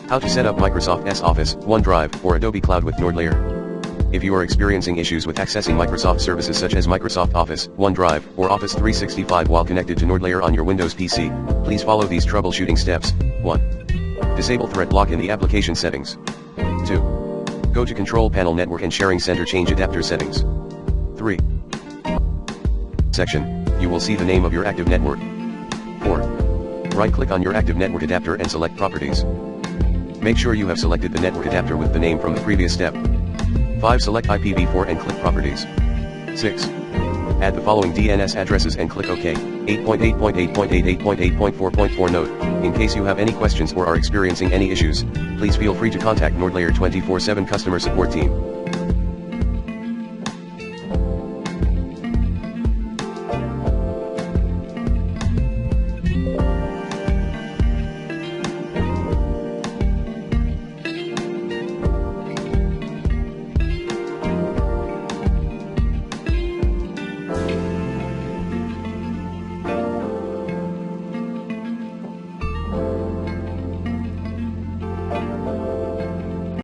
How to set up Microsoft's Office, OneDrive, or Adobe Cloud with NordLayer. If you are experiencing issues with accessing Microsoft services such as Microsoft Office, OneDrive, or Office 365 while connected to NordLayer on your Windows PC, please follow these troubleshooting steps. 1. Disable threat block in the application settings. 2. Go to Control Panel Network and Sharing Center, change adapter settings. 3. Section, you will see the name of your active network. 4. Right-click on your active network adapter and select Properties. Make sure you have selected the network adapter with the name from the previous step. 5. Select IPv4 and click Properties. 6. Add the following DNS addresses and click OK. 8.8.8.8.8.4.4 Note, in case you have any questions or are experiencing any issues, please feel free to contact NordLayer 24/7 customer support team.